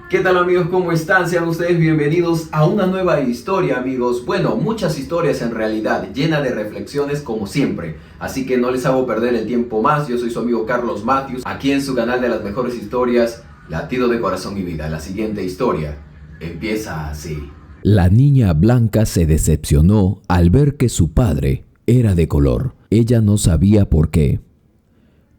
¿Qué tal amigos? ¿Cómo están? Sean ustedes bienvenidos a una nueva historia, amigos. Bueno, muchas historias en realidad, llena de reflexiones como siempre. Así que no les hago perder el tiempo más. Yo soy su amigo Carlos Matthews, aquí en su canal de las mejores historias, Latido de Corazón y Vida. La siguiente historia empieza así. La niña Blanca se decepcionó al ver que su padre era de color. Ella no sabía por qué.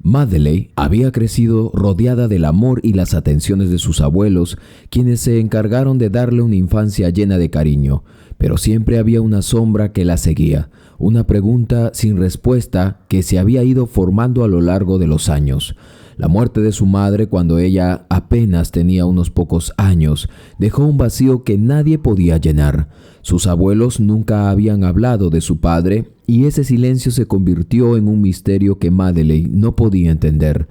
Madeleine había crecido rodeada del amor y las atenciones de sus abuelos, quienes se encargaron de darle una infancia llena de cariño, pero siempre había una sombra que la seguía, una pregunta sin respuesta que se había ido formando a lo largo de los años. La muerte de su madre cuando ella apenas tenía unos pocos años dejó un vacío que nadie podía llenar. Sus abuelos nunca habían hablado de su padre y ese silencio se convirtió en un misterio que Madeleine no podía entender.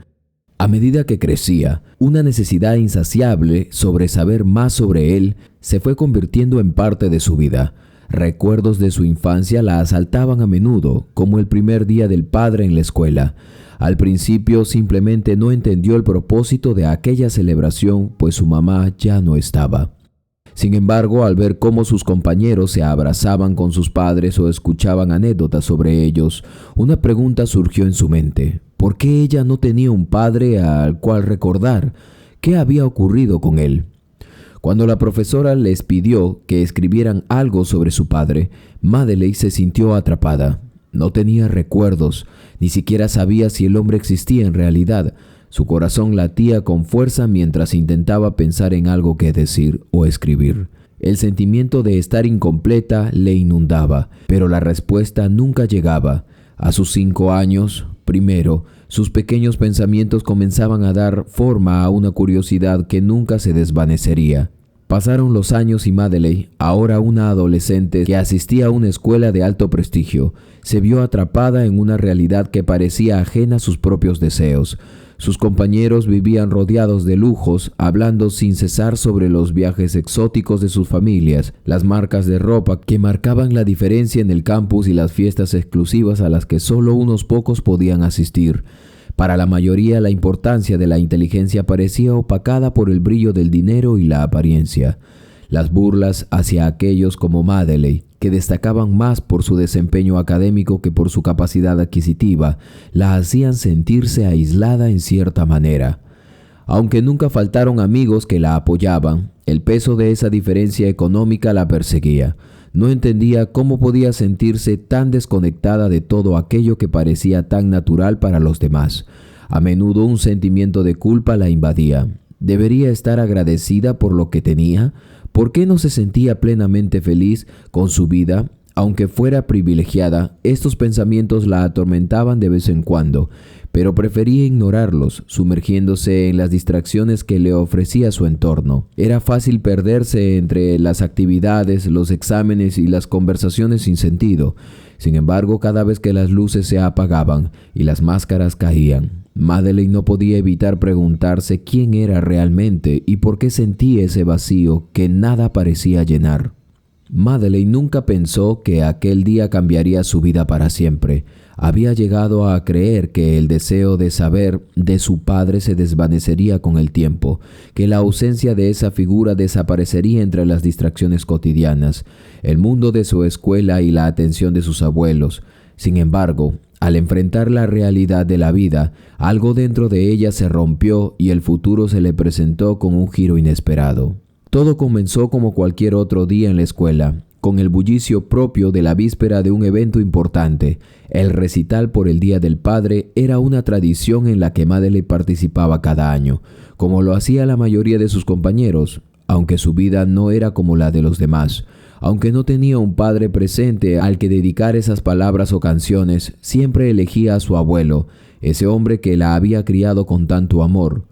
A medida que crecía, una necesidad insaciable sobre saber más sobre él se fue convirtiendo en parte de su vida. Recuerdos de su infancia la asaltaban a menudo, como el primer día del padre en la escuela. Al principio simplemente no entendió el propósito de aquella celebración, pues su mamá ya no estaba. Sin embargo, al ver cómo sus compañeros se abrazaban con sus padres o escuchaban anécdotas sobre ellos, una pregunta surgió en su mente. ¿Por qué ella no tenía un padre al cual recordar? ¿Qué había ocurrido con él? Cuando la profesora les pidió que escribieran algo sobre su padre, Madeleine se sintió atrapada. No tenía recuerdos, ni siquiera sabía si el hombre existía en realidad. Su corazón latía con fuerza mientras intentaba pensar en algo que decir o escribir. El sentimiento de estar incompleta le inundaba, pero la respuesta nunca llegaba. A sus 5 años, primero, sus pequeños pensamientos comenzaban a dar forma a una curiosidad que nunca se desvanecería. Pasaron los años y Madeleine, ahora una adolescente que asistía a una escuela de alto prestigio, se vio atrapada en una realidad que parecía ajena a sus propios deseos. Sus compañeros vivían rodeados de lujos, hablando sin cesar sobre los viajes exóticos de sus familias, las marcas de ropa que marcaban la diferencia en el campus y las fiestas exclusivas a las que solo unos pocos podían asistir. Para la mayoría, la importancia de la inteligencia parecía opacada por el brillo del dinero y la apariencia. Las burlas hacia aquellos como Madeleine, que destacaban más por su desempeño académico que por su capacidad adquisitiva, la hacían sentirse aislada en cierta manera. Aunque nunca faltaron amigos que la apoyaban, el peso de esa diferencia económica la perseguía. No entendía cómo podía sentirse tan desconectada de todo aquello que parecía tan natural para los demás. A menudo un sentimiento de culpa la invadía. ¿Debería estar agradecida por lo que tenía? ¿Por qué no se sentía plenamente feliz con su vida? Aunque fuera privilegiada, estos pensamientos la atormentaban de vez en cuando, pero prefería ignorarlos, sumergiéndose en las distracciones que le ofrecía su entorno. Era fácil perderse entre las actividades, los exámenes y las conversaciones sin sentido. Sin embargo, cada vez que las luces se apagaban y las máscaras caían, Madeleine no podía evitar preguntarse quién era realmente y por qué sentía ese vacío que nada parecía llenar. Madeleine nunca pensó que aquel día cambiaría su vida para siempre. Había llegado a creer que el deseo de saber de su padre se desvanecería con el tiempo, que la ausencia de esa figura desaparecería entre las distracciones cotidianas, el mundo de su escuela y la atención de sus abuelos. Sin embargo, al enfrentar la realidad de la vida, algo dentro de ella se rompió y el futuro se le presentó con un giro inesperado. Todo comenzó como cualquier otro día en la escuela, con el bullicio propio de la víspera de un evento importante. El recital por el Día del Padre era una tradición en la que Madeleine participaba cada año, como lo hacía la mayoría de sus compañeros, aunque su vida no era como la de los demás. Aunque no tenía un padre presente al que dedicar esas palabras o canciones, siempre elegía a su abuelo, ese hombre que la había criado con tanto amor.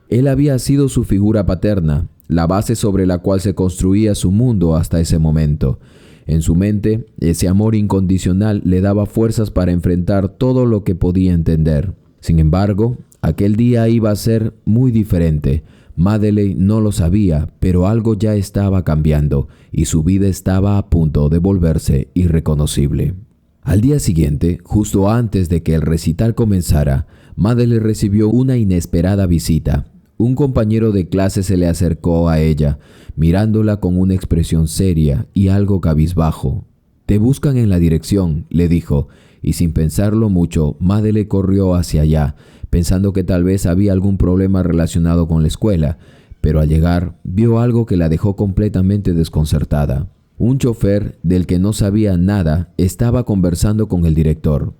Él había sido su figura paterna, la base sobre la cual se construía su mundo hasta ese momento. En su mente, ese amor incondicional le daba fuerzas para enfrentar todo lo que podía entender. Sin embargo, aquel día iba a ser muy diferente. Madeleine no lo sabía, pero algo ya estaba cambiando y su vida estaba a punto de volverse irreconocible. Al día siguiente, justo antes de que el recital comenzara, Madeleine recibió una inesperada visita. Un compañero de clase se le acercó a ella, mirándola con una expresión seria y algo cabizbajo. «Te buscan en la dirección», le dijo, y sin pensarlo mucho, Madeleine corrió hacia allá, pensando que tal vez había algún problema relacionado con la escuela, pero al llegar vio algo que la dejó completamente desconcertada. Un chofer del que no sabía nada estaba conversando con el director.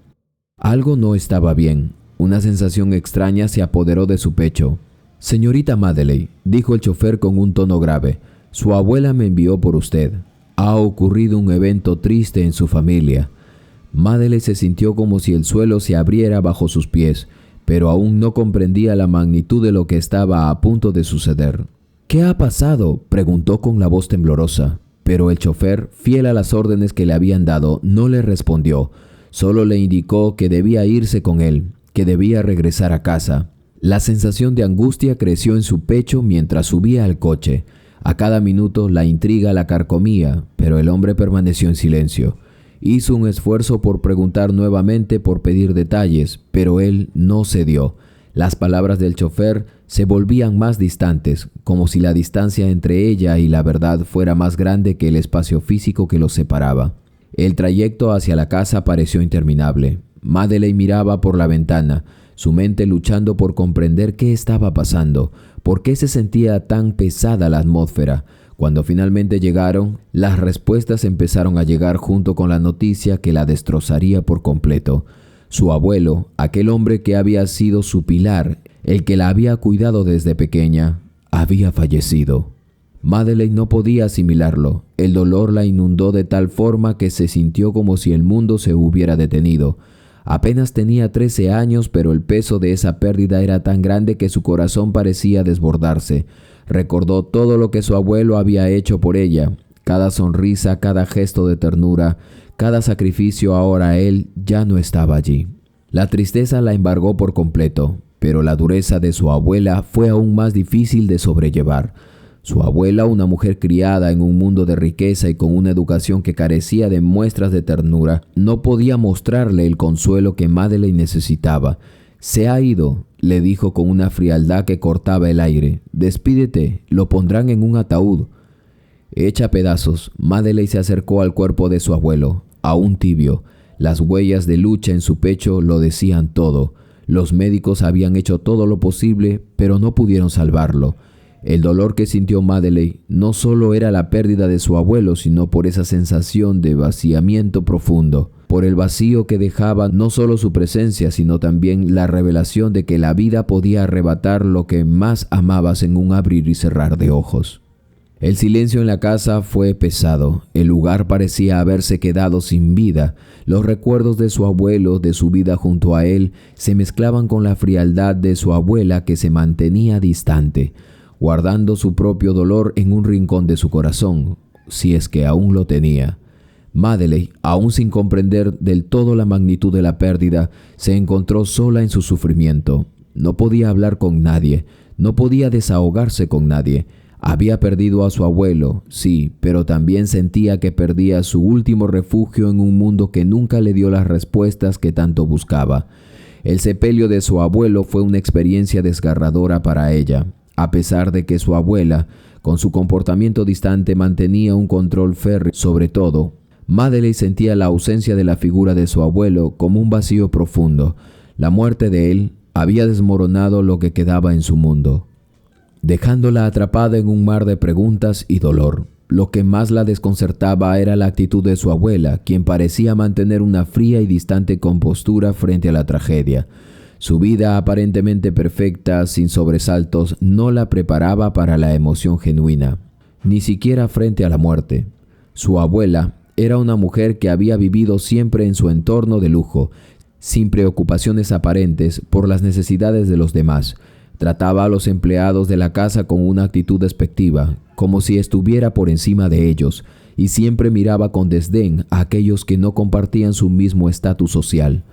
Algo no estaba bien. Una sensación extraña se apoderó de su pecho. «Señorita Madeleine», dijo el chofer con un tono grave, «su abuela me envió por usted. Ha ocurrido un evento triste en su familia». Madeleine se sintió como si el suelo se abriera bajo sus pies, pero aún no comprendía la magnitud de lo que estaba a punto de suceder. «¿Qué ha pasado?», preguntó con la voz temblorosa, pero el chofer, fiel a las órdenes que le habían dado, no le respondió. Solo le indicó que debía irse con él, que debía regresar a casa. La sensación de angustia creció en su pecho mientras subía al coche. A cada minuto la intriga la carcomía, pero el hombre permaneció en silencio. Hizo un esfuerzo por preguntar nuevamente, por pedir detalles, pero él no cedió. Las palabras del chofer se volvían más distantes, como si la distancia entre ella y la verdad fuera más grande que el espacio físico que los separaba. El trayecto hacia la casa pareció interminable. Madeleine miraba por la ventana, su mente luchando por comprender qué estaba pasando, por qué se sentía tan pesada la atmósfera. Cuando finalmente llegaron, las respuestas empezaron a llegar junto con la noticia que la destrozaría por completo. Su abuelo, aquel hombre que había sido su pilar, el que la había cuidado desde pequeña, había fallecido. Madeleine no podía asimilarlo. El dolor la inundó de tal forma que se sintió como si el mundo se hubiera detenido. Apenas tenía 13 años, pero el peso de esa pérdida era tan grande que su corazón parecía desbordarse. Recordó todo lo que su abuelo había hecho por ella, cada sonrisa, cada gesto de ternura, cada sacrificio. Ahora él ya no estaba allí. La tristeza la embargó por completo, pero la dureza de su abuela fue aún más difícil de sobrellevar. Su abuela, una mujer criada en un mundo de riqueza y con una educación que carecía de muestras de ternura, no podía mostrarle el consuelo que Madeleine necesitaba. «Se ha ido», le dijo con una frialdad que cortaba el aire. «Despídete, lo pondrán en un ataúd». Hecha a pedazos, Madeleine se acercó al cuerpo de su abuelo, aún tibio. Las huellas de lucha en su pecho lo decían todo. Los médicos habían hecho todo lo posible, pero no pudieron salvarlo. El dolor que sintió Madeleine no solo era la pérdida de su abuelo, sino por esa sensación de vaciamiento profundo, por el vacío que dejaba no solo su presencia, sino también la revelación de que la vida podía arrebatar lo que más amabas en un abrir y cerrar de ojos. El silencio en la casa fue pesado. El lugar parecía haberse quedado sin vida. Los recuerdos de su abuelo, de su vida junto a él, se mezclaban con la frialdad de su abuela que se mantenía distante, guardando su propio dolor en un rincón de su corazón, si es que aún lo tenía. Madeleine, aún sin comprender del todo la magnitud de la pérdida, se encontró sola en su sufrimiento. No podía hablar con nadie, no podía desahogarse con nadie. Había perdido a su abuelo, sí, pero también sentía que perdía su último refugio en un mundo que nunca le dio las respuestas que tanto buscaba. El sepelio de su abuelo fue una experiencia desgarradora para ella. A pesar de que su abuela, con su comportamiento distante, mantenía un control férreo sobre todo, Madeleine sentía la ausencia de la figura de su abuelo como un vacío profundo. La muerte de él había desmoronado lo que quedaba en su mundo, dejándola atrapada en un mar de preguntas y dolor. Lo que más la desconcertaba era la actitud de su abuela, quien parecía mantener una fría y distante compostura frente a la tragedia. Su vida aparentemente perfecta, sin sobresaltos, no la preparaba para la emoción genuina, ni siquiera frente a la muerte. Su abuela era una mujer que había vivido siempre en su entorno de lujo, sin preocupaciones aparentes por las necesidades de los demás. Trataba a los empleados de la casa con una actitud despectiva, como si estuviera por encima de ellos, y siempre miraba con desdén a aquellos que no compartían su mismo estatus social.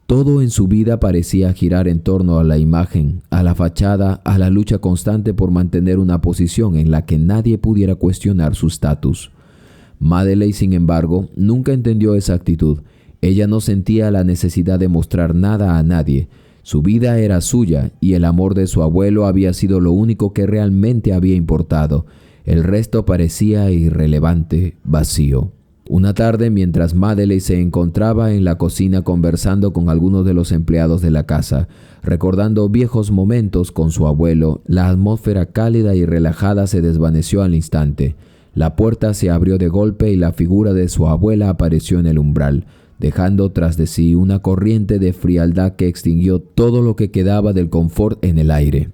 Todo en su vida parecía girar en torno a la imagen, a la fachada, a la lucha constante por mantener una posición en la que nadie pudiera cuestionar su estatus. Madeleine, sin embargo, nunca entendió esa actitud. Ella no sentía la necesidad de mostrar nada a nadie. Su vida era suya y el amor de su abuelo había sido lo único que realmente había importado. El resto parecía irrelevante, vacío. Una tarde, mientras Madeleine se encontraba en la cocina conversando con algunos de los empleados de la casa, recordando viejos momentos con su abuelo, la atmósfera cálida y relajada se desvaneció al instante. La puerta se abrió de golpe y la figura de su abuela apareció en el umbral, dejando tras de sí una corriente de frialdad que extinguió todo lo que quedaba del confort en el aire.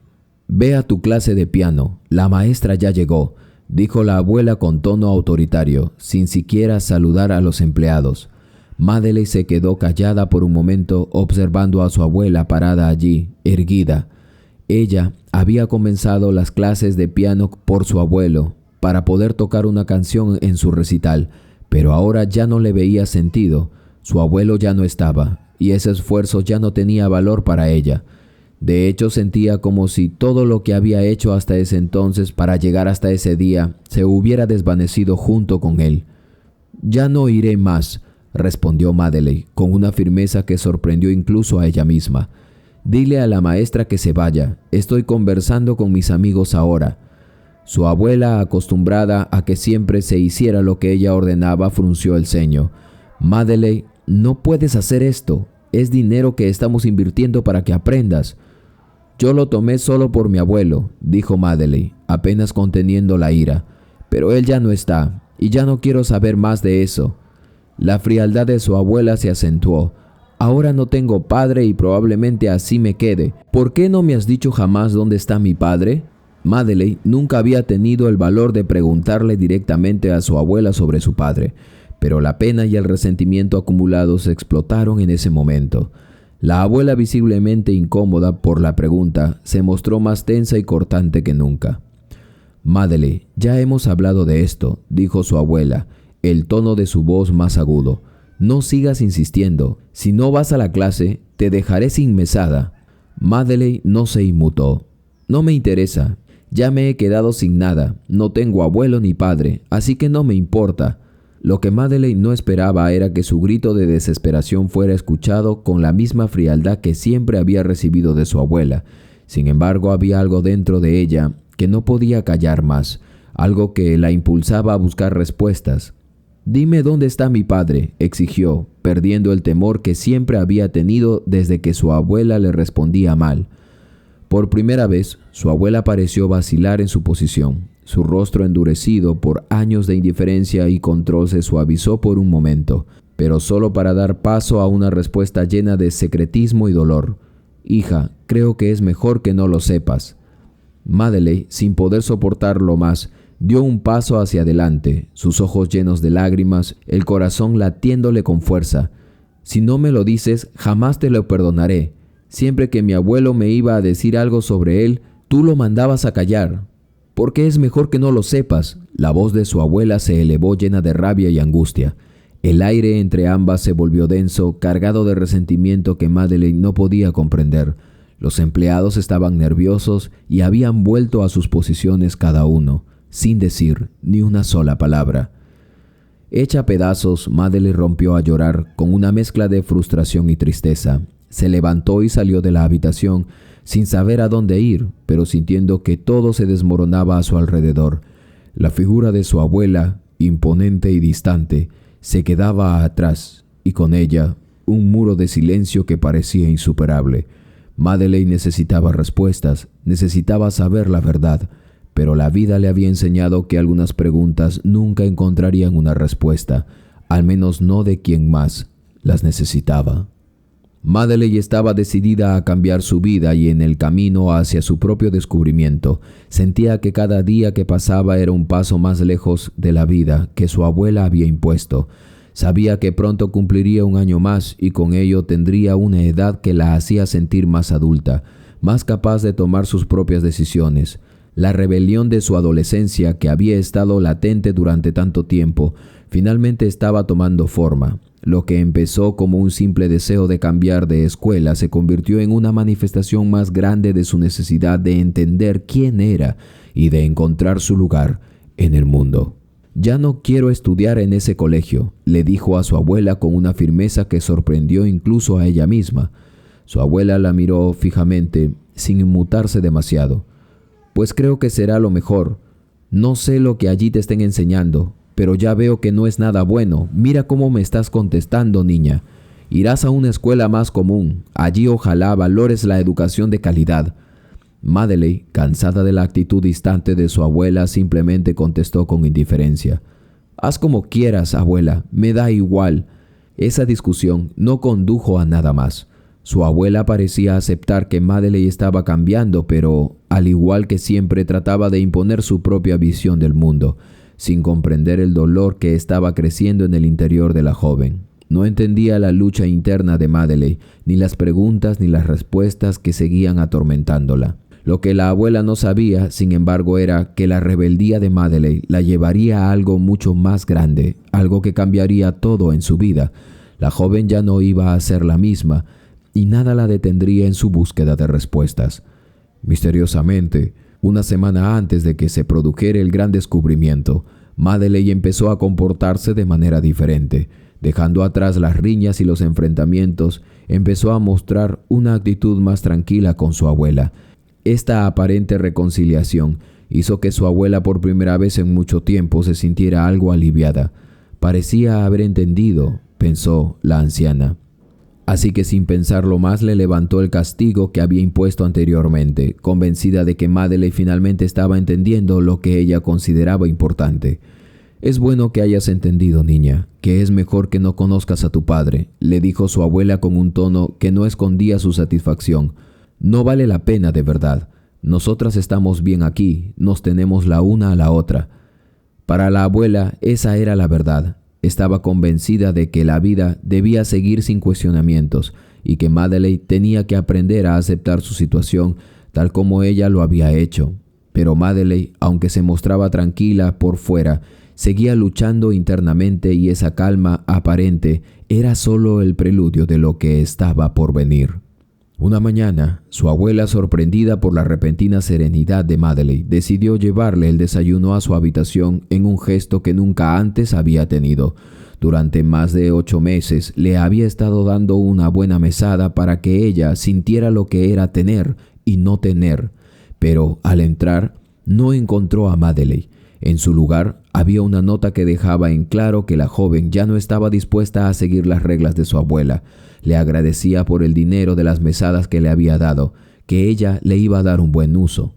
«Ve a tu clase de piano, la maestra ya llegó», dijo la abuela con tono autoritario, sin siquiera saludar a los empleados. Madeleine se quedó callada por un momento, observando a su abuela parada allí, erguida. Ella había comenzado las clases de piano por su abuelo, para poder tocar una canción en su recital, pero ahora ya no le veía sentido. Su abuelo ya no estaba, y ese esfuerzo ya no tenía valor para ella. De hecho, sentía como si todo lo que había hecho hasta ese entonces para llegar hasta ese día se hubiera desvanecido junto con él. «Ya no iré más», respondió Madeleine con una firmeza que sorprendió incluso a ella misma. «Dile a la maestra que se vaya. Estoy conversando con mis amigos ahora». Su abuela, acostumbrada a que siempre se hiciera lo que ella ordenaba, frunció el ceño. «Madeleine, no puedes hacer esto. Es dinero que estamos invirtiendo para que aprendas». «Yo lo tomé solo por mi abuelo», dijo Madeleine, apenas conteniendo la ira. «Pero él ya no está, y ya no quiero saber más de eso». La frialdad de su abuela se acentuó. «Ahora no tengo padre y probablemente así me quede. ¿Por qué no me has dicho jamás dónde está mi padre?». Madeleine nunca había tenido el valor de preguntarle directamente a su abuela sobre su padre, pero la pena y el resentimiento acumulados explotaron en ese momento. La abuela, visiblemente incómoda por la pregunta, se mostró más tensa y cortante que nunca. «Madeleine, ya hemos hablado de esto», dijo su abuela, el tono de su voz más agudo. «No sigas insistiendo. Si no vas a la clase, te dejaré sin mesada». Madeleine no se inmutó. «No me interesa. Ya me he quedado sin nada. No tengo abuelo ni padre, así que no me importa». Lo que Madeleine no esperaba era que su grito de desesperación fuera escuchado con la misma frialdad que siempre había recibido de su abuela. Sin embargo, había algo dentro de ella que no podía callar más, algo que la impulsaba a buscar respuestas. «Dime dónde está mi padre», exigió, perdiendo el temor que siempre había tenido desde que su abuela le respondía mal. Por primera vez, su abuela pareció vacilar en su posición. Su rostro, endurecido por años de indiferencia y control, se suavizó por un momento, pero solo para dar paso a una respuesta llena de secretismo y dolor. «Hija, creo que es mejor que no lo sepas». Madeleine, sin poder soportarlo más, dio un paso hacia adelante, sus ojos llenos de lágrimas, el corazón latiéndole con fuerza. «Si no me lo dices, jamás te lo perdonaré. Siempre que mi abuelo me iba a decir algo sobre él, tú lo mandabas a callar. ¿Por qué es mejor que no lo sepas?». La voz de su abuela se elevó llena de rabia y angustia. El aire entre ambas se volvió denso, cargado de resentimiento que Madeleine no podía comprender. Los empleados estaban nerviosos y habían vuelto a sus posiciones cada uno, sin decir ni una sola palabra. Hecha a pedazos, Madeleine rompió a llorar con una mezcla de frustración y tristeza. Se levantó y salió de la habitación, sin saber a dónde ir, pero sintiendo que todo se desmoronaba a su alrededor. La figura de su abuela, imponente y distante, se quedaba atrás, y con ella un muro de silencio que parecía insuperable. Madeleine necesitaba respuestas, necesitaba saber la verdad, pero la vida le había enseñado que algunas preguntas nunca encontrarían una respuesta, al menos no de quien más las necesitaba. Madeleine estaba decidida a cambiar su vida y en el camino hacia su propio descubrimiento, sentía que cada día que pasaba era un paso más lejos de la vida que su abuela había impuesto. Sabía que pronto cumpliría un año más y con ello tendría una edad que la hacía sentir más adulta, más capaz de tomar sus propias decisiones. La rebelión de su adolescencia, que había estado latente durante tanto tiempo, finalmente estaba tomando forma. Lo que empezó como un simple deseo de cambiar de escuela se convirtió en una manifestación más grande de su necesidad de entender quién era y de encontrar su lugar en el mundo. «Ya no quiero estudiar en ese colegio», le dijo a su abuela con una firmeza que sorprendió incluso a ella misma. Su abuela la miró fijamente, sin inmutarse demasiado. Pues creo que será lo mejor. No sé lo que allí te estén enseñando, pero ya veo que no es nada bueno. Mira cómo me estás contestando, niña. Irás a una escuela más común. Allí ojalá valores la educación de calidad. Madeleine, cansada de la actitud distante de su abuela, simplemente contestó con indiferencia. Haz como quieras, abuela, me da igual. Esa discusión no condujo a nada más. Su abuela parecía aceptar que Madeleine estaba cambiando, pero, al igual que siempre, trataba de imponer su propia visión del mundo, sin comprender el dolor que estaba creciendo en el interior de la joven. No entendía la lucha interna de Madeleine, ni las preguntas ni las respuestas que seguían atormentándola. Lo que la abuela no sabía, sin embargo, era que la rebeldía de Madeleine la llevaría a algo mucho más grande, algo que cambiaría todo en su vida. La joven ya no iba a ser la misma, y nada la detendría en su búsqueda de respuestas. Misteriosamente, una semana antes de que se produjera el gran descubrimiento, Madeleine empezó a comportarse de manera diferente. Dejando atrás las riñas y los enfrentamientos, empezó a mostrar una actitud más tranquila con su abuela. Esta aparente reconciliación hizo que su abuela por primera vez en mucho tiempo se sintiera algo aliviada. Parecía haber entendido, pensó la anciana. Así que sin pensarlo más le levantó el castigo que había impuesto anteriormente, convencida de que Madeleine finalmente estaba entendiendo lo que ella consideraba importante. «Es bueno que hayas entendido, niña, que es mejor que no conozcas a tu padre», le dijo su abuela con un tono que no escondía su satisfacción. «No vale la pena de verdad. Nosotras estamos bien aquí, nos tenemos la una a la otra». Para la abuela esa era la verdad. Estaba convencida de que la vida debía seguir sin cuestionamientos y que Madeleine tenía que aprender a aceptar su situación tal como ella lo había hecho. Pero Madeleine, aunque se mostraba tranquila por fuera, seguía luchando internamente y esa calma aparente era solo el preludio de lo que estaba por venir. Una mañana, su abuela, sorprendida por la repentina serenidad de Madeleine, decidió llevarle el desayuno a su habitación en un gesto que nunca antes había tenido. Durante más de 8 meses le había estado dando una buena mesada para que ella sintiera lo que era tener y no tener. Pero al entrar, no encontró a Madeleine. En su lugar, había una nota que dejaba en claro que la joven ya no estaba dispuesta a seguir las reglas de su abuela. Le agradecía por el dinero de las mesadas que le había dado, que ella le iba a dar un buen uso.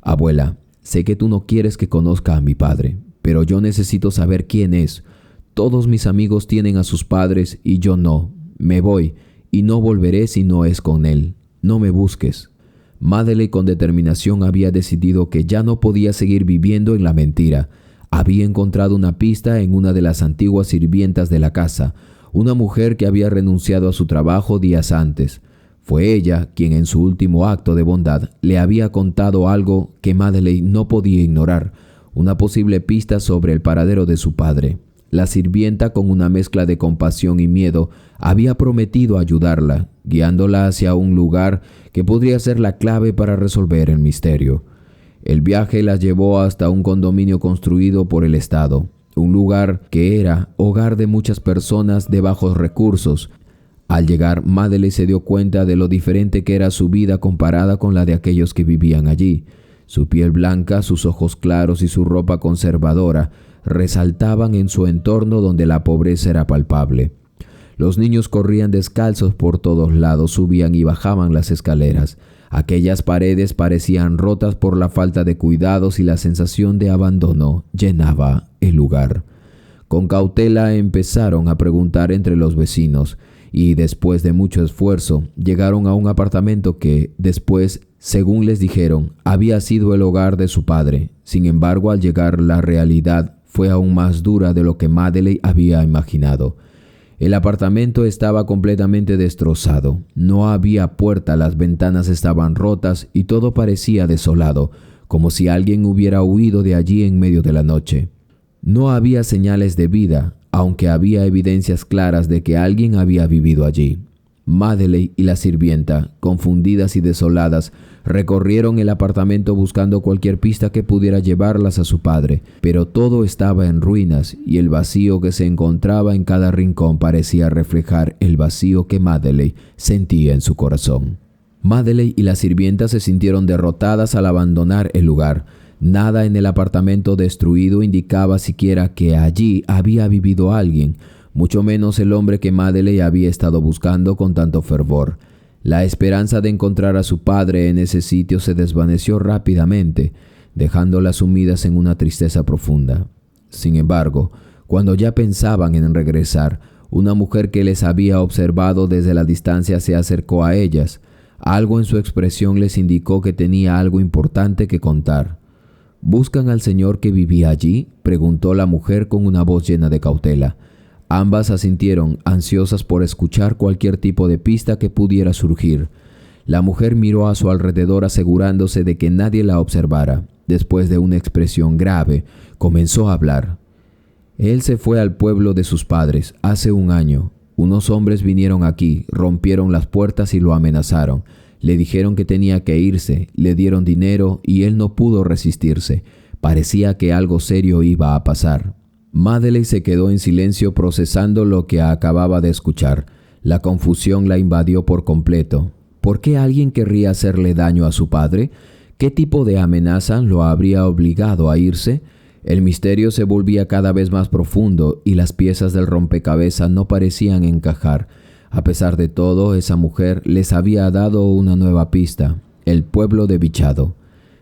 «Abuela, sé que tú no quieres que conozca a mi padre, pero yo necesito saber quién es. Todos mis amigos tienen a sus padres y yo no. Me voy y no volveré si no es con él. No me busques». Madeleine con determinación había decidido que ya no podía seguir viviendo en la mentira. Había encontrado una pista en una de las antiguas sirvientas de la casa, una mujer que había renunciado a su trabajo días antes. Fue ella quien en su último acto de bondad le había contado algo que Madeleine no podía ignorar, una posible pista sobre el paradero de su padre. La sirvienta, con una mezcla de compasión y miedo, había prometido ayudarla, guiándola hacia un lugar que podría ser la clave para resolver el misterio. El viaje la llevó hasta un condominio construido por el Estado, un lugar que era hogar de muchas personas de bajos recursos. Al llegar, Madeleine se dio cuenta de lo diferente que era su vida comparada con la de aquellos que vivían allí. Su piel blanca, sus ojos claros y su ropa conservadora resaltaban en su entorno donde la pobreza era palpable. Los niños corrían descalzos por todos lados, subían y bajaban las escaleras. Aquellas paredes parecían rotas por la falta de cuidados y la sensación de abandono llenaba el lugar. Con cautela empezaron a preguntar entre los vecinos y después de mucho esfuerzo llegaron a un apartamento que después, según les dijeron, había sido el hogar de su padre. Sin embargo, al llegar la realidad fue aún más dura de lo que Madeleine había imaginado. El apartamento estaba completamente destrozado. No había puerta, las ventanas estaban rotas y todo parecía desolado, como si alguien hubiera huido de allí en medio de la noche. No había señales de vida, aunque había evidencias claras de que alguien había vivido allí. Madeleine y la sirvienta, confundidas y desoladas, recorrieron el apartamento buscando cualquier pista que pudiera llevarlas a su padre, pero todo estaba en ruinas y el vacío que se encontraba en cada rincón parecía reflejar el vacío que Madeleine sentía en su corazón. Madeleine y la sirvienta se sintieron derrotadas al abandonar el lugar. Nada en el apartamento destruido indicaba siquiera que allí había vivido alguien, mucho menos el hombre que Madeleine había estado buscando con tanto fervor. La esperanza de encontrar a su padre en ese sitio se desvaneció rápidamente, dejándolas sumidas en una tristeza profunda. Sin embargo, cuando ya pensaban en regresar, una mujer que les había observado desde la distancia se acercó a ellas. Algo en su expresión les indicó que tenía algo importante que contar. ¿Buscan al señor que vivía allí?, preguntó la mujer con una voz llena de cautela. Ambas asintieron, ansiosas por escuchar cualquier tipo de pista que pudiera surgir. La mujer miró a su alrededor asegurándose de que nadie la observara. Después de una expresión grave, comenzó a hablar. Él se fue al pueblo de sus padres hace un año. Unos hombres vinieron aquí, rompieron las puertas y lo amenazaron. Le dijeron que tenía que irse, le dieron dinero y él no pudo resistirse. Parecía que algo serio iba a pasar. Madeleine se quedó en silencio procesando lo que acababa de escuchar. La confusión la invadió por completo. ¿Por qué alguien querría hacerle daño a su padre? ¿Qué tipo de amenaza lo habría obligado a irse? El misterio se volvía cada vez más profundo y las piezas del rompecabezas no parecían encajar. A pesar de todo, esa mujer les había dado una nueva pista: el pueblo de Vichado.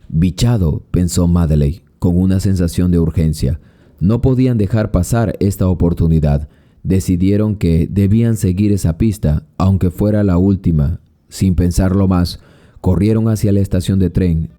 Vichado, pensó Madeleine, con una sensación de urgencia. No podían dejar pasar esta oportunidad. Decidieron que debían seguir esa pista, aunque fuera la última. Sin pensarlo más, corrieron hacia la estación de tren,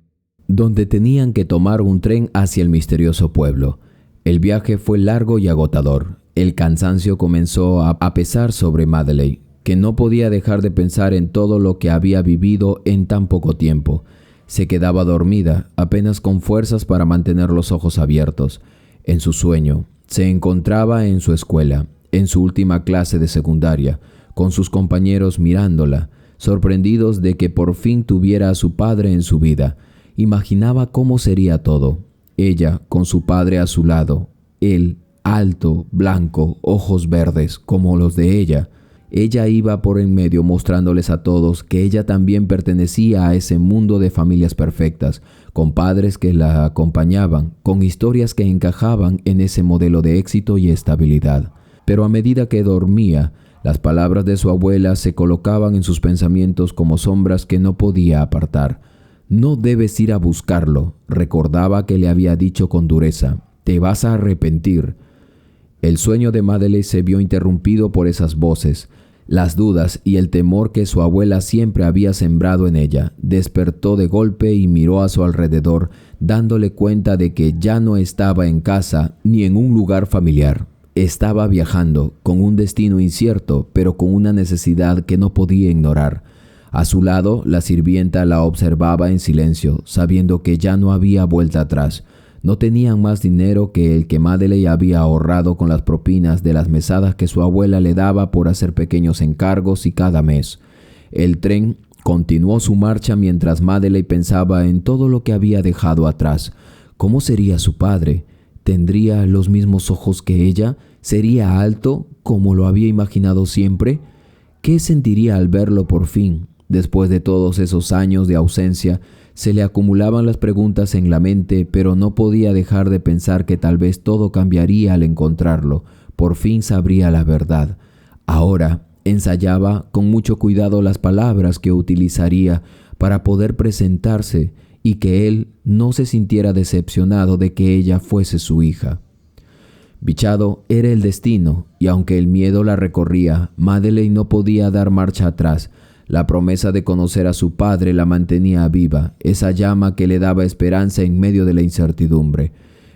donde tenían que tomar un tren hacia el misterioso pueblo. El viaje fue largo y agotador. El cansancio comenzó a pesar sobre Madeleine, que no podía dejar de pensar en todo lo que había vivido en tan poco tiempo. Se quedaba dormida, apenas con fuerzas para mantener los ojos abiertos. En su sueño, se encontraba en su escuela, en su última clase de secundaria, con sus compañeros mirándola, sorprendidos de que por fin tuviera a su padre en su vida. Imaginaba cómo sería todo. Ella, con su padre a su lado. Él, alto, blanco, ojos verdes, como los de ella. Ella iba por en medio mostrándoles a todos que ella también pertenecía a ese mundo de familias perfectas, con padres que la acompañaban, con historias que encajaban en ese modelo de éxito y estabilidad. Pero a medida que dormía, las palabras de su abuela se colocaban en sus pensamientos como sombras que no podía apartar. «No debes ir a buscarlo», recordaba que le había dicho con dureza. «Te vas a arrepentir». El sueño de Madeleine se vio interrumpido por esas voces. Las dudas y el temor que su abuela siempre había sembrado en ella. Despertó de golpe y miró a su alrededor, dándole cuenta de que ya no estaba en casa ni en un lugar familiar. Estaba viajando, con un destino incierto, pero con una necesidad que no podía ignorar. A su lado, la sirvienta la observaba en silencio, sabiendo que ya no había vuelta atrás. No tenían más dinero que el que Madeleine había ahorrado con las propinas de las mesadas que su abuela le daba por hacer pequeños encargos y cada mes. El tren continuó su marcha mientras Madeleine pensaba en todo lo que había dejado atrás. ¿Cómo sería su padre? ¿Tendría los mismos ojos que ella? ¿Sería alto, como lo había imaginado siempre? ¿Qué sentiría al verlo por fin? Después de todos esos años de ausencia, se le acumulaban las preguntas en la mente, pero no podía dejar de pensar que tal vez todo cambiaría al encontrarlo. Por fin sabría la verdad. Ahora ensayaba con mucho cuidado las palabras que utilizaría para poder presentarse y que él no se sintiera decepcionado de que ella fuese su hija. Vichado era el destino, y aunque el miedo la recorría, Madeleine no podía dar marcha atrás. La promesa de conocer a su padre la mantenía viva, esa llama que le daba esperanza en medio de la incertidumbre.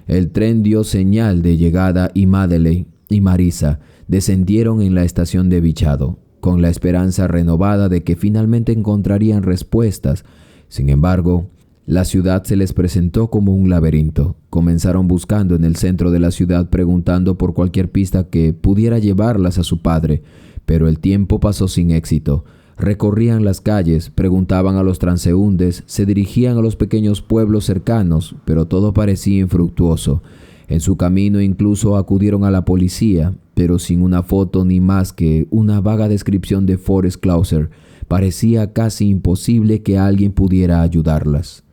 El tren dio señal de llegada y Madeleine y Marisa descendieron en la estación de Vichado, con la esperanza renovada de que finalmente encontrarían respuestas. Sin embargo, la ciudad se les presentó como un laberinto. Comenzaron buscando en el centro de la ciudad, preguntando por cualquier pista que pudiera llevarlas a su padre, pero el tiempo pasó sin éxito. Recorrían las calles, preguntaban a los transeúntes, se dirigían a los pequeños pueblos cercanos, pero todo parecía infructuoso. En su camino incluso acudieron a la policía, pero sin una foto ni más que una vaga descripción de Forrest Klauser. Parecía casi imposible que alguien pudiera ayudarlas.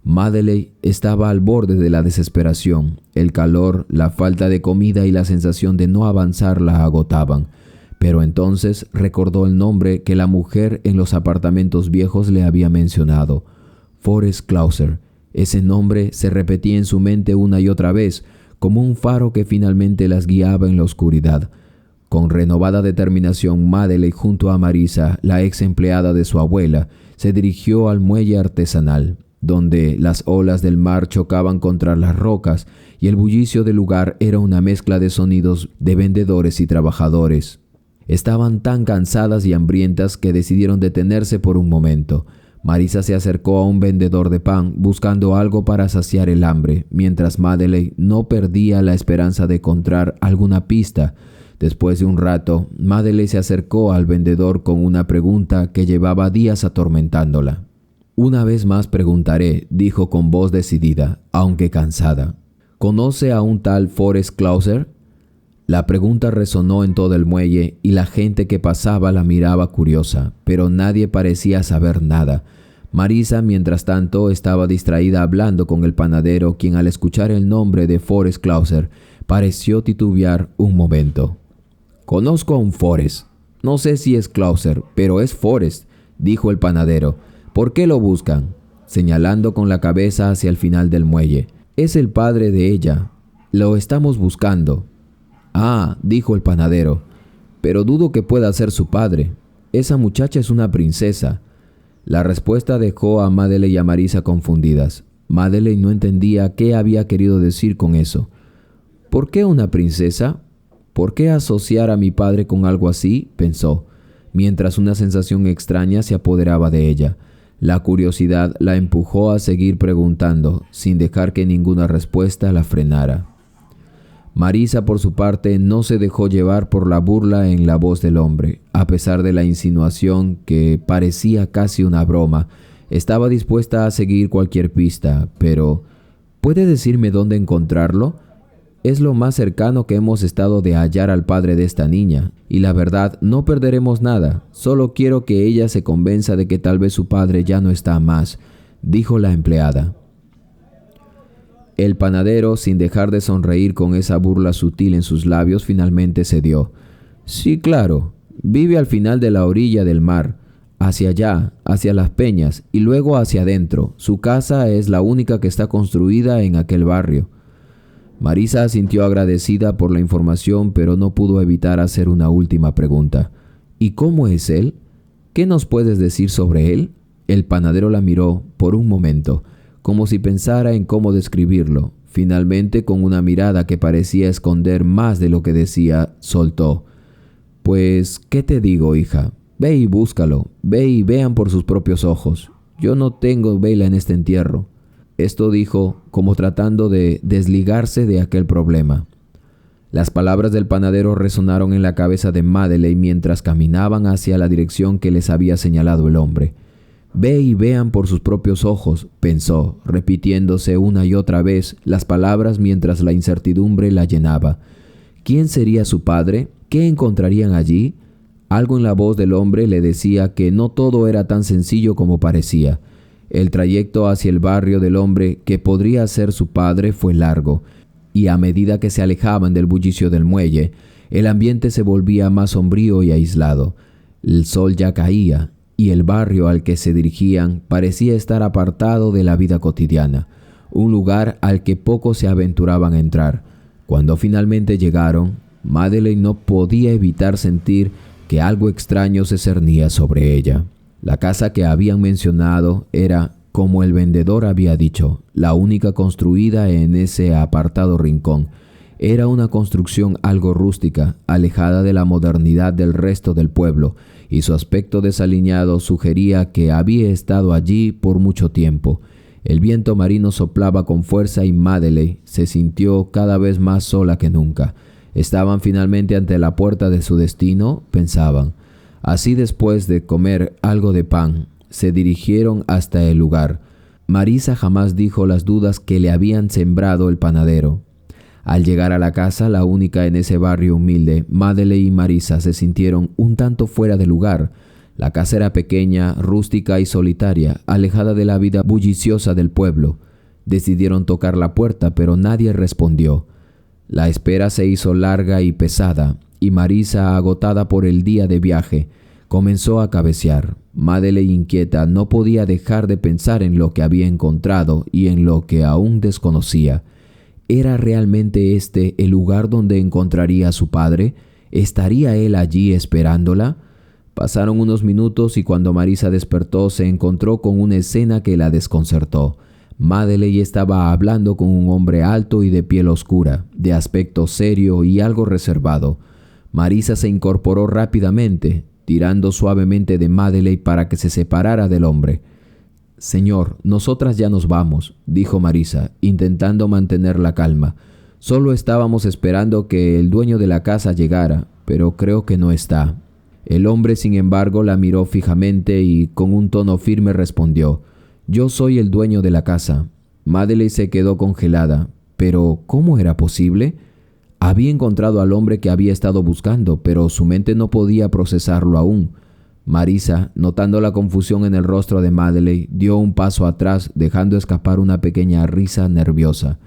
Madeleine estaba al borde de la desesperación. El calor, la falta de comida y la sensación de no avanzar la agotaban. Pero entonces recordó el nombre que la mujer en los apartamentos viejos le había mencionado. Forrest Klauser. Ese nombre se repetía en su mente una y otra vez, como un faro que finalmente las guiaba en la oscuridad. Con renovada determinación, Madeleine, junto a Marisa, la ex empleada de su abuela, se dirigió al muelle artesanal, donde las olas del mar chocaban contra las rocas y el bullicio del lugar era una mezcla de sonidos de vendedores y trabajadores. Estaban tan cansadas y hambrientas que decidieron detenerse por un momento. Marisa se acercó a un vendedor de pan buscando algo para saciar el hambre, mientras Madeleine no perdía la esperanza de encontrar alguna pista. Después de un rato, Madeleine se acercó al vendedor con una pregunta que llevaba días atormentándola. «Una vez más preguntaré», dijo con voz decidida, aunque cansada. «¿Conoce a un tal Forrest Klauser?» La pregunta resonó en todo el muelle y la gente que pasaba la miraba curiosa, pero nadie parecía saber nada. Marisa, mientras tanto, estaba distraída hablando con el panadero, quien al escuchar el nombre de Forrest Klauser pareció titubear un momento. «Conozco a un Forrest. No sé si es Klauser, pero es Forrest», dijo el panadero. «¿Por qué lo buscan?», señalando con la cabeza hacia el final del muelle. «Es el padre de ella. Lo estamos buscando». «Ah», dijo el panadero, «pero dudo que pueda ser su padre. Esa muchacha es una princesa». La respuesta dejó a Madeleine y a Marisa confundidas. Madeleine no entendía qué había querido decir con eso. «¿Por qué una princesa? ¿Por qué asociar a mi padre con algo así?», pensó, mientras una sensación extraña se apoderaba de ella. La curiosidad la empujó a seguir preguntando, sin dejar que ninguna respuesta la frenara. Marisa, por su parte, no se dejó llevar por la burla en la voz del hombre. A pesar de la insinuación, que parecía casi una broma, estaba dispuesta a seguir cualquier pista, pero «¿Puede decirme dónde encontrarlo? Es lo más cercano que hemos estado de hallar al padre de esta niña, y la verdad, no perderemos nada. Solo quiero que ella se convenza de que tal vez su padre ya no está más», dijo la empleada. El panadero, sin dejar de sonreír con esa burla sutil en sus labios, finalmente cedió. «Sí, claro. Vive al final de la orilla del mar, hacia allá, hacia las peñas, y luego hacia adentro. Su casa es la única que está construida en aquel barrio». Marisa sintió agradecida por la información, pero no pudo evitar hacer una última pregunta. «¿Y cómo es él? ¿Qué nos puedes decir sobre él?». El panadero la miró por un momento, como si pensara en cómo describirlo. Finalmente, con una mirada que parecía esconder más de lo que decía, soltó. «Pues, ¿qué te digo, hija? Ve y búscalo. Ve y vean por sus propios ojos. Yo no tengo vela en este entierro». Esto dijo como tratando de desligarse de aquel problema. Las palabras del panadero resonaron en la cabeza de Madeleine mientras caminaban hacia la dirección que les había señalado el hombre. «Ve y vean por sus propios ojos», pensó, repitiéndose una y otra vez las palabras mientras la incertidumbre la llenaba. ¿Quién sería su padre? ¿Qué encontrarían allí? Algo en la voz del hombre le decía que no todo era tan sencillo como parecía. El trayecto hacia el barrio del hombre que podría ser su padre fue largo, y a medida que se alejaban del bullicio del muelle, el ambiente se volvía más sombrío y aislado. El sol ya caía, y el barrio al que se dirigían parecía estar apartado de la vida cotidiana, un lugar al que pocos se aventuraban a entrar. Cuando finalmente llegaron, Madeleine no podía evitar sentir que algo extraño se cernía sobre ella. La casa que habían mencionado era, como el vendedor había dicho, la única construida en ese apartado rincón. Era una construcción algo rústica, alejada de la modernidad del resto del pueblo, y su aspecto desaliñado sugería que había estado allí por mucho tiempo. El viento marino soplaba con fuerza y Madeleine se sintió cada vez más sola que nunca. Estaban finalmente ante la puerta de su destino, pensaban. Así, después de comer algo de pan, se dirigieron hasta el lugar. Marisa jamás dijo las dudas que le habían sembrado el panadero. Al llegar a la casa, la única en ese barrio humilde, Madeleine y Marisa se sintieron un tanto fuera de lugar. La casa era pequeña, rústica y solitaria, alejada de la vida bulliciosa del pueblo. Decidieron tocar la puerta, pero nadie respondió. La espera se hizo larga y pesada, y Marisa, agotada por el día de viaje, comenzó a cabecear. Madeleine, inquieta, no podía dejar de pensar en lo que había encontrado y en lo que aún desconocía. ¿Era realmente este el lugar donde encontraría a su padre? ¿Estaría él allí esperándola? Pasaron unos minutos y cuando Marisa despertó se encontró con una escena que la desconcertó. Madeleine estaba hablando con un hombre alto y de piel oscura, de aspecto serio y algo reservado. Marisa se incorporó rápidamente, tirando suavemente de Madeleine para que se separara del hombre. «Señor, nosotras ya nos vamos», dijo Marisa, intentando mantener la calma. «Solo estábamos esperando que el dueño de la casa llegara, pero creo que no está». El hombre, sin embargo, la miró fijamente y con un tono firme respondió: «Yo soy el dueño de la casa». Madeleine se quedó congelada. ¿Pero cómo era posible? Había encontrado al hombre que había estado buscando, pero su mente no podía procesarlo aún. Marisa, notando la confusión en el rostro de Madeleine, dio un paso atrás, dejando escapar una pequeña risa nerviosa.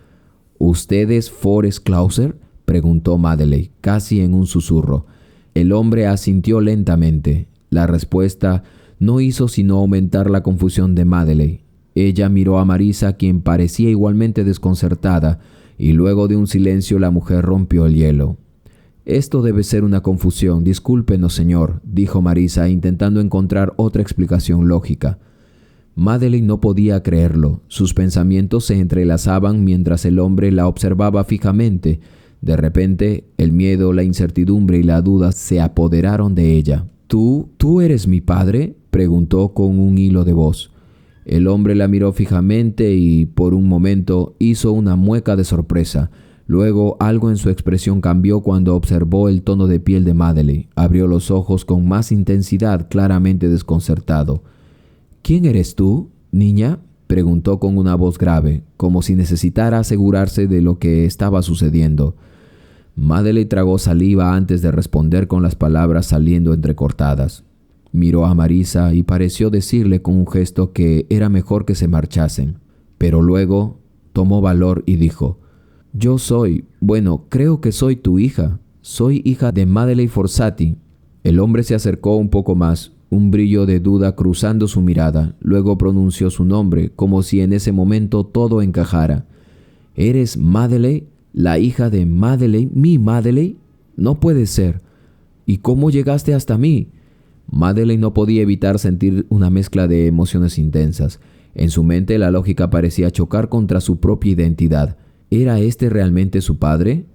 «¿Usted es Forrest Clauser?», preguntó Madeleine, casi en un susurro. El hombre asintió lentamente. La respuesta no hizo sino aumentar la confusión de Madeleine. Ella miró a Marisa, quien parecía igualmente desconcertada, y luego de un silencio la mujer rompió el hielo. «Esto debe ser una confusión. Discúlpenos, señor», dijo Marisa, intentando encontrar otra explicación lógica. Madeleine no podía creerlo. Sus pensamientos se entrelazaban mientras el hombre la observaba fijamente. De repente, el miedo, la incertidumbre y la duda se apoderaron de ella. ¿Tú eres mi padre?», preguntó con un hilo de voz. El hombre la miró fijamente y, por un momento, hizo una mueca de sorpresa. Luego, algo en su expresión cambió cuando observó el tono de piel de Madeleine. Abrió los ojos con más intensidad, claramente desconcertado. «¿Quién eres tú, niña?», preguntó con una voz grave, como si necesitara asegurarse de lo que estaba sucediendo. Madeleine tragó saliva antes de responder, con las palabras saliendo entrecortadas. Miró a Marisa y pareció decirle con un gesto que era mejor que se marchasen. Pero luego tomó valor y dijo: creo que soy tu hija. Soy hija de Madeleine Forzati». El hombre se acercó un poco más, un brillo de duda cruzando su mirada. Luego pronunció su nombre, como si en ese momento todo encajara. «¿Eres Madeleine, la hija de Madeleine, mi Madeleine? No puede ser. ¿Y cómo llegaste hasta mí?». Madeleine no podía evitar sentir una mezcla de emociones intensas. En su mente la lógica parecía chocar contra su propia identidad. ¿Era este realmente su padre?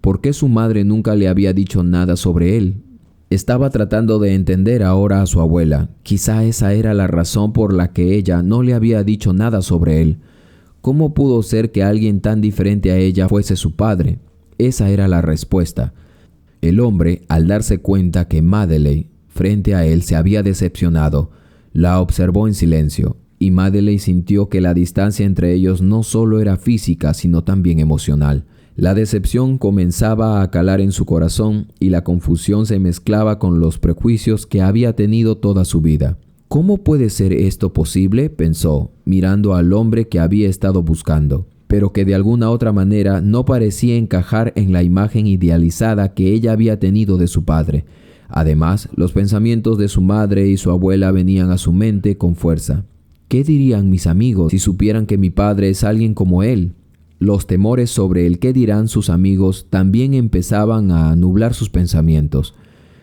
¿Por qué su madre nunca le había dicho nada sobre él? Estaba tratando de entender ahora a su abuela. Quizá esa era la razón por la que ella no le había dicho nada sobre él. ¿Cómo pudo ser que alguien tan diferente a ella fuese su padre? Esa era la respuesta. El hombre, al darse cuenta que Madeleine, frente a él, se había decepcionado, la observó en silencio, y Madeleine sintió que la distancia entre ellos no solo era física, sino también emocional. La decepción comenzaba a calar en su corazón y la confusión se mezclaba con los prejuicios que había tenido toda su vida. «¿Cómo puede ser esto posible?», pensó, mirando al hombre que había estado buscando, pero que de alguna otra manera no parecía encajar en la imagen idealizada que ella había tenido de su padre. Además, los pensamientos de su madre y su abuela venían a su mente con fuerza. ¿Qué dirían mis amigos si supieran que mi padre es alguien como él? Los temores sobre el qué dirán sus amigos también empezaban a nublar sus pensamientos.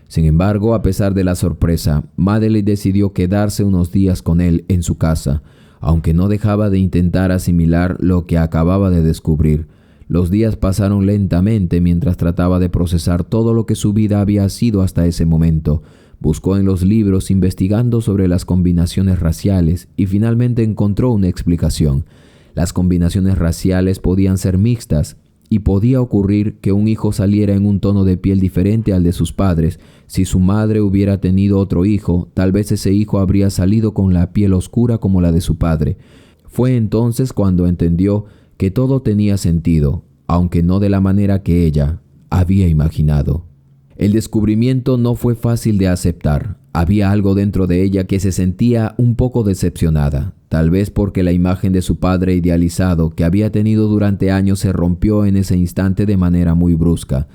Sin embargo, a pesar de la sorpresa, Madeleine decidió quedarse unos días con él en su casa, aunque no dejaba de intentar asimilar lo que acababa de descubrir. Los días pasaron lentamente mientras trataba de procesar todo lo que su vida había sido hasta ese momento. Buscó en los libros investigando sobre las combinaciones raciales y finalmente encontró una explicación. Las combinaciones raciales podían ser mixtas. y podía ocurrir que un hijo saliera en un tono de piel diferente al de sus padres. Si su madre hubiera tenido otro hijo, tal vez ese hijo habría salido con la piel oscura como la de su padre. Fue entonces cuando entendió que todo tenía sentido, aunque no de la manera que ella había imaginado. El descubrimiento no fue fácil de aceptar. Había algo dentro de ella que se sentía un poco decepcionada, tal vez porque la imagen de su padre idealizado que había tenido durante años se rompió en ese instante de manera muy brusca.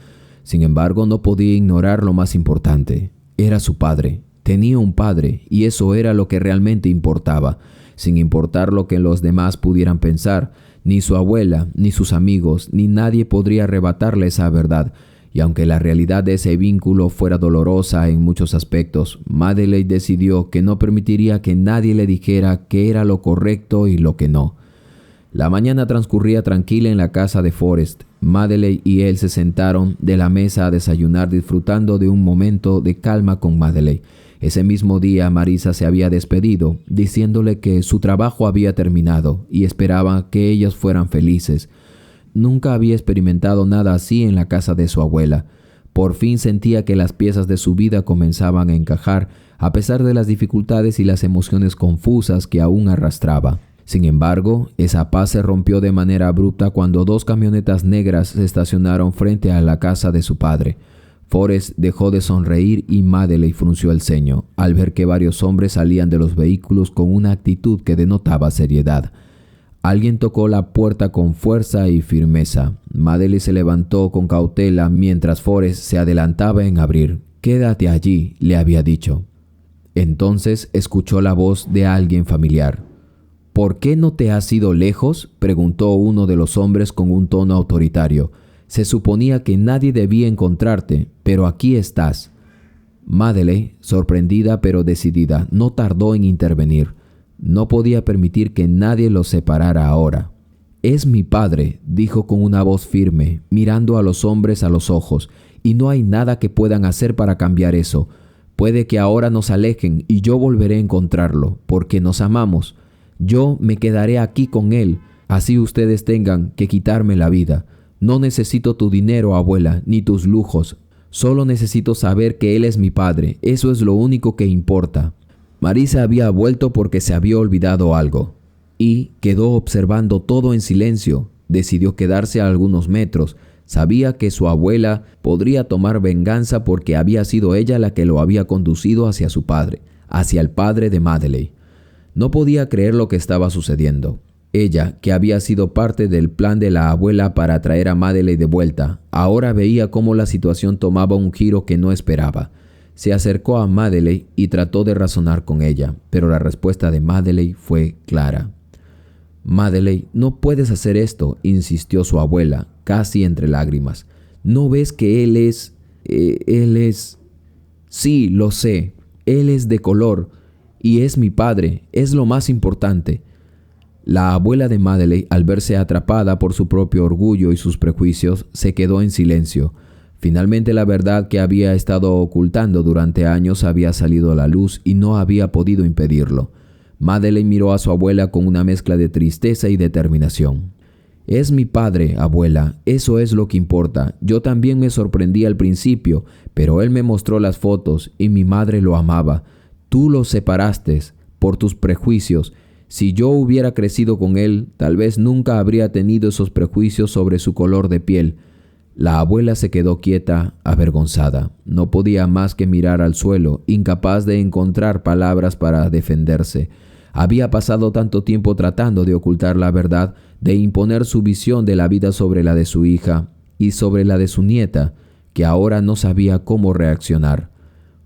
Sin embargo, no podía ignorar lo más importante. Era su padre. Tenía un padre, y eso era lo que realmente importaba. Sin importar lo que los demás pudieran pensar, ni su abuela, ni sus amigos, ni nadie podría arrebatarle esa verdad. Y aunque la realidad de ese vínculo fuera dolorosa en muchos aspectos, Madeleine decidió que no permitiría que nadie le dijera qué era lo correcto y lo que no. La mañana transcurría tranquila en la casa de Forrest. Madeleine y él se sentaron de la mesa a desayunar, disfrutando de un momento de calma con Madeleine. Ese mismo día Marisa se había despedido, diciéndole que su trabajo había terminado y esperaba que ellos fueran felices. Nunca había experimentado nada así en la casa de su abuela. Por fin sentía que las piezas de su vida comenzaban a encajar, a pesar de las dificultades y las emociones confusas que aún arrastraba. Sin embargo, esa paz se rompió de manera abrupta cuando dos camionetas negras se estacionaron frente a la casa de su padre. Forrest dejó de sonreír y Madeleine frunció el ceño al ver que varios hombres salían de los vehículos con una actitud que denotaba seriedad. Alguien tocó la puerta con fuerza y firmeza. Madeleine se levantó con cautela mientras Forrest se adelantaba en abrir. «Quédate allí», le había dicho. Entonces escuchó la voz de alguien familiar. «¿Por qué no te has ido lejos?», preguntó uno de los hombres con un tono autoritario. «Se suponía que nadie debía encontrarte, pero aquí estás». Madeleine, sorprendida pero decidida, no tardó en intervenir. No podía permitir que nadie los separara ahora. «Es mi padre», dijo con una voz firme, mirando a los hombres a los ojos, «y no hay nada que puedan hacer para cambiar eso. Puede que ahora nos alejen y yo volveré a encontrarlo, porque nos amamos. Yo me quedaré aquí con él, así ustedes tengan que quitarme la vida. No necesito tu dinero, abuela, ni tus lujos. Solo necesito saber que él es mi padre. Eso es lo único que importa». Marisa había vuelto porque se había olvidado algo y quedó observando todo en silencio. Decidió quedarse a algunos metros. Sabía que su abuela podría tomar venganza porque había sido ella la que lo había conducido hacia su padre, hacia el padre de Madeleine. No podía creer lo que estaba sucediendo. Ella, que había sido parte del plan de la abuela para traer a Madeleine de vuelta, ahora veía cómo la situación tomaba un giro que no esperaba. Se acercó a Madeleine y trató de razonar con ella, pero la respuesta de Madeleine fue clara. «Madeleine, no puedes hacer esto», insistió su abuela, casi entre lágrimas. «¿No ves que él es...? Sí, lo sé. Él es de color y es mi padre. Es lo más importante». La abuela de Madeleine, al verse atrapada por su propio orgullo y sus prejuicios, se quedó en silencio. Finalmente la verdad que había estado ocultando durante años había salido a la luz y no había podido impedirlo. Madeleine miró a su abuela con una mezcla de tristeza y determinación. «Es mi padre, abuela, eso es lo que importa. Yo también me sorprendí al principio, pero él me mostró las fotos y mi madre lo amaba. Tú lo separaste por tus prejuicios. Si yo hubiera crecido con él, tal vez nunca habría tenido esos prejuicios sobre su color de piel». La abuela se quedó quieta, avergonzada. No podía más que mirar al suelo, incapaz de encontrar palabras para defenderse. Había pasado tanto tiempo tratando de ocultar la verdad, de imponer su visión de la vida sobre la de su hija y sobre la de su nieta, que ahora no sabía cómo reaccionar.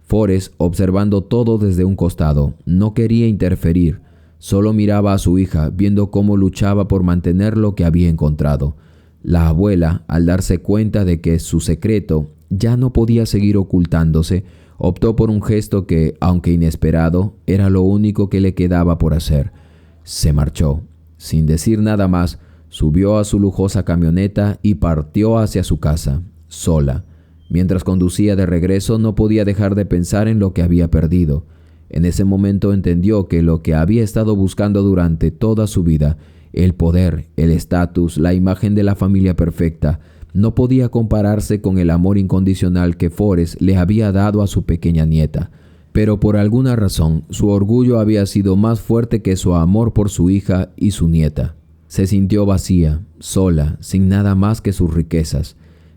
Forrest, observando todo desde un costado, no quería interferir. Solo miraba a su hija, viendo cómo luchaba por mantener lo que había encontrado. La abuela, al darse cuenta de que su secreto ya no podía seguir ocultándose, optó por un gesto que, aunque inesperado, era lo único que le quedaba por hacer. Se marchó. Sin decir nada más, subió a su lujosa camioneta y partió hacia su casa, sola. Mientras conducía de regreso, no podía dejar de pensar en lo que había perdido. En ese momento entendió que lo que había estado buscando durante toda su vida El poder, el estatus, la imagen de la familia perfecta no podía compararse con el amor incondicional que Forrest le había dado a su pequeña nieta. Pero por alguna razón, su orgullo había sido más fuerte que su amor por su hija y su nieta. Se sintió vacía, sola, sin nada más que sus riquezas.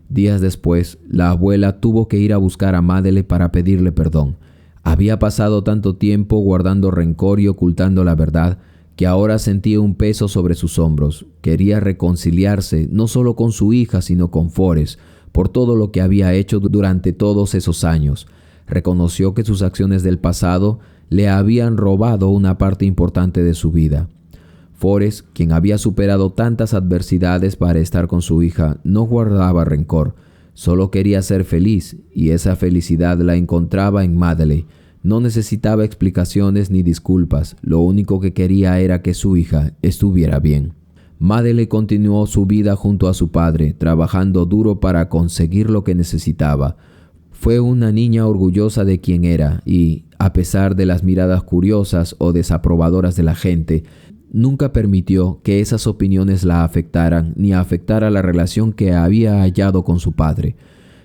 Días después, la abuela tuvo que ir a buscar a Madeleine para pedirle perdón. Había pasado tanto tiempo guardando rencor y ocultando la verdad, que ahora sentía un peso sobre sus hombros. Quería reconciliarse no solo con su hija, sino con Forrest, por todo lo que había hecho durante todos esos años. Reconoció que sus acciones del pasado le habían robado una parte importante de su vida. Forrest, quien había superado tantas adversidades para estar con su hija, no guardaba rencor. Solo quería ser feliz, y esa felicidad la encontraba en Madeleine. No necesitaba explicaciones ni disculpas. Lo único que quería era que su hija estuviera bien. Madeleine continuó su vida junto a su padre, trabajando duro para conseguir lo que necesitaba. Fue una niña orgullosa de quien era y, a pesar de las miradas curiosas o desaprobadoras de la gente, nunca permitió que esas opiniones la afectaran ni afectara la relación que había hallado con su padre.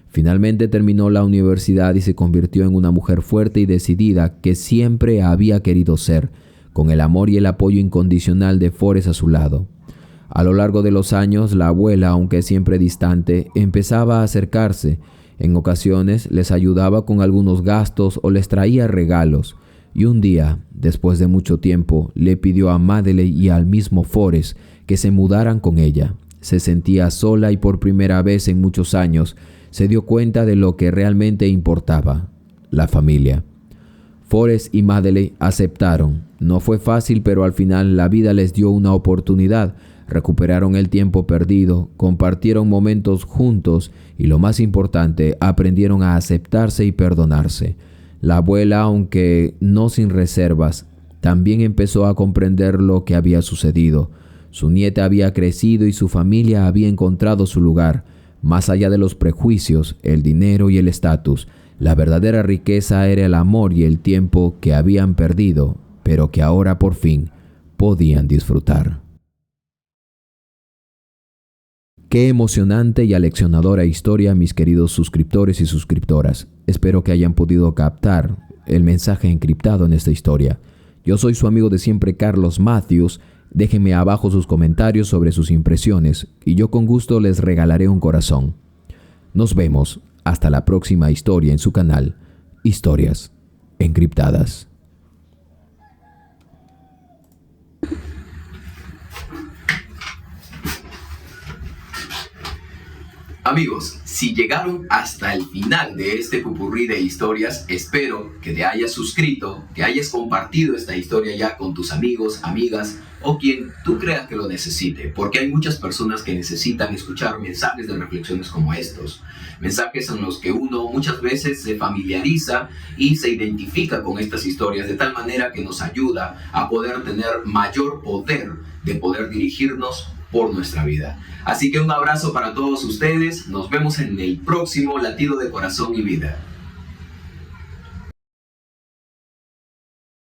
Finalmente terminó la universidad y se convirtió en una mujer fuerte y decidida que siempre había querido ser, con el amor y el apoyo incondicional de Forrest a su lado. A lo largo de los años, la abuela, aunque siempre distante, empezaba a acercarse. En ocasiones les ayudaba con algunos gastos o les traía regalos. Y un día, después de mucho tiempo, le pidió a Madeleine y al mismo Forrest que se mudaran con ella. Se sentía sola y por primera vez en muchos años se dio cuenta de lo que realmente importaba: la familia. Forrest y Madeleine aceptaron. No fue fácil, pero al final la vida les dio una oportunidad. Recuperaron el tiempo perdido, compartieron momentos juntos y, lo más importante, aprendieron a aceptarse y perdonarse. La abuela, aunque no sin reservas, también empezó a comprender lo que había sucedido. Su nieta había crecido y su familia había encontrado su lugar. Más allá de los prejuicios, el dinero y el estatus, la verdadera riqueza era el amor y el tiempo que habían perdido, pero que ahora por fin podían disfrutar. Qué emocionante y aleccionadora historia, mis queridos suscriptores y suscriptoras. Espero que hayan podido captar el mensaje encriptado en esta historia. Yo soy su amigo de siempre, Carlos Matthews. Déjenme abajo sus comentarios sobre sus impresiones y yo con gusto les regalaré un corazón. Nos vemos hasta la próxima historia en su canal, Historias Encriptadas. Amigos, si llegaron hasta el final de este popurrí de historias, espero que te hayas suscrito, que hayas compartido esta historia ya con tus amigos, amigas o quien tú creas que lo necesite, porque hay muchas personas que necesitan escuchar mensajes de reflexiones como estos, mensajes en los que uno muchas veces se familiariza y se identifica con estas historias de tal manera que nos ayuda a poder tener mayor poder de poder dirigirnos por nuestra vida. Así que un abrazo para todos ustedes, nos vemos en el próximo Latido de Corazón y Vida.